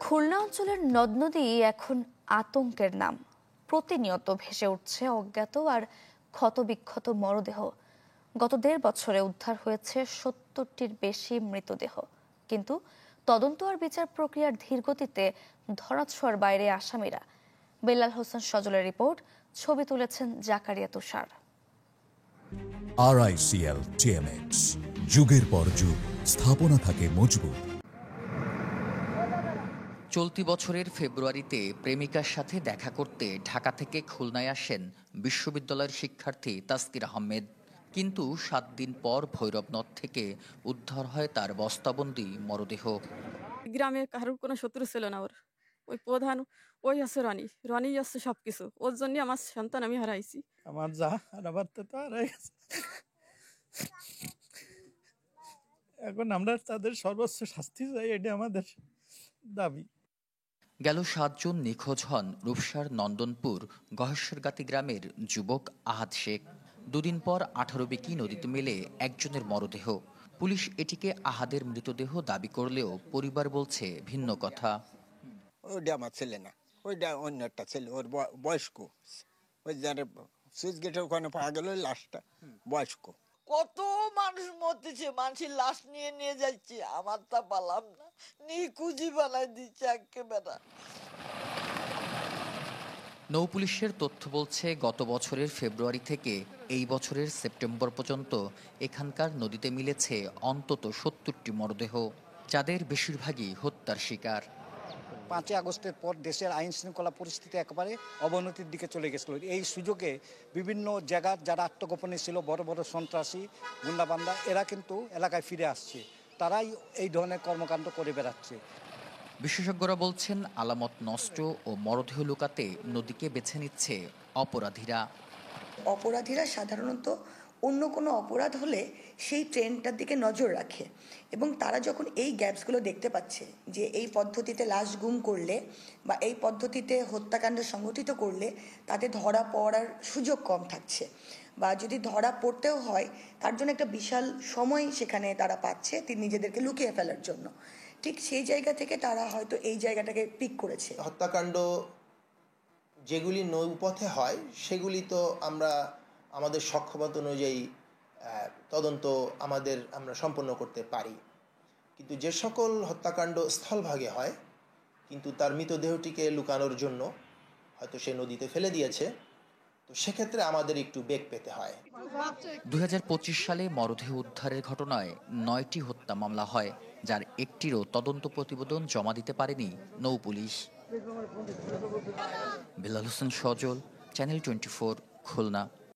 খুলনা অঞ্চলের নদ নদী এখন আতঙ্কের নাম। প্রতিনিয়ত ভেসে উঠছে অজ্ঞাত আর ক্ষতবিক্ষত মরদেহ। গত ১.৫ বছরে উদ্ধার হয়েছে ৭০টির বেশি মৃতদেহ, কিন্তু তদন্ত আর বিচার প্রক্রিয়ার ধীরগতিতে ধরাছোঁয়ার বাইরে আসামিরা। বেলাল হোসেন সজলের রিপোর্ট, ছবি তুলেছেন জাকারিয়া তুষার। RICL TMX, যুগের পর যুগ স্থাপনা থাকে মজবুত। চলতি বছরের ফেব্রুয়ারিতে প্রেমিকার সাথে দেখা করতে ঢাকা থেকে খুলনায় আসেন বিশ্ববিদ্যালয়ের শিক্ষার্থী তাসকির আহমেদ। কিন্তু ৭ দিন পর ভৈরব নদ থেকে উদ্ধার হয় তার বস্তাবন্দি মরদেহ। গ্রামে কারোর কোনো শত্রু ছিল না, ওর ওই প্রধান ওই আছে রনি আছে সবকিছু। ওর জন্য আমার সন্তান আমি হারাইছি। আমার যা আর আবার তো হারাই গেছে। এখন আমরা তাদের সর্বোচ্চ শাস্তি চাই, এটা আমাদের দাবি। গেল ৭ জুন নিখোঁজ হন রূপসার নন্দনপুর গহেশ্বরগাতি গ্রামের যুবক আহাদ শেখ। দুদিন পর ১৮ বিকি নদীতে মেলে একজনের মরদেহ। পুলিশ এটিকে আহাদের মৃতদেহ দাবি করলেও পরিবার বলছে ভিন্ন কথা। ওইটা আমার ছেলে না, ওইটা অন্য একটা ছেলে, ওর বয়স্ক। ওই যারা সুইচ গেটের ওখানে পাওয়া গেল লাশটা, বয়স্ক। কত মানুষ মরতেছে, মানুষের লাশ নিয়ে যাচ্ছে, আমার তা পালাম না, নিকুজি বানাই দিচ্ছে একেবারে। নৌ পুলিশের তথ্য বলছে গত বছরের ফেব্রুয়ারি থেকে এই বছরের সেপ্টেম্বর পর্যন্ত এখানকার নদীতে মিলেছে অন্তত ৭০টি মরদেহ, যাদের বেশিরভাগই হত্যার শিকার। ৫ই আগস্টের পর দেশের আইন শৃঙ্খলা পরিস্থিতি একেবারে অবনতির দিকে চলে গেছিল। এই সুযোগে বিভিন্ন জায়গার যারা আত্মগোপনে ছিল, বড় বড় সন্ত্রাসী গুন্ডাবান্দা, এরা কিন্তু এলাকায় ফিরে আসছে। তারাই এই ধরনের কর্মকাণ্ড করে বেড়াচ্ছে। বিশেষজ্ঞরা বলছেন আলামত নষ্ট ও মরদেহ লুকাতে নদীকে বেছে নিচ্ছে অপরাধীরা সাধারণত অন্য কোনো অপরাধ হলে সেই ট্রেন্ডটার দিকে নজর রাখে, এবং তারা যখন এই গ্যাপসগুলো দেখতে পাচ্ছে যে এই পদ্ধতিতে লাশ গুম করলে বা এই পদ্ধতিতে হত্যাকাণ্ড সংঘটিত করলে তাদের ধরা পড়ার সুযোগ কম থাকছে, বা যদি ধরা পড়তেও হয় তার জন্য একটা বিশাল সময় সেখানে তারা পাচ্ছে নিজেদেরকে লুকিয়ে ফেলার জন্য, ঠিক সেই জায়গা থেকে তারা হয়তো এই জায়গাটাকে পিক করেছে। হত্যাকাণ্ড যেগুলি নৌপথে হয় সেগুলি তো আমরা আমাদের সক্ষমতা অনুযায়ী তদন্ত আমরা সম্পন্ন করতে পারি, কিন্তু যে সকল হত্যাকাণ্ড স্থলভাগে হয় কিন্তু তার মৃতদেহটিকে লুকানোর জন্য হয়তো সে নদীতে ফেলে দিয়েছে, তো সেক্ষেত্রে আমাদের একটু বেগ পেতে হয়। ২০২৫ সালে মরদেহ উদ্ধারের ঘটনায় ৯টি হত্যা মামলা হয়, যার একটিরও তদন্ত প্রতিবেদন জমা দিতে পারেনি নৌ পুলিশ। বেলাল হোসেন সজল, চ্যানেল 24, খুলনা।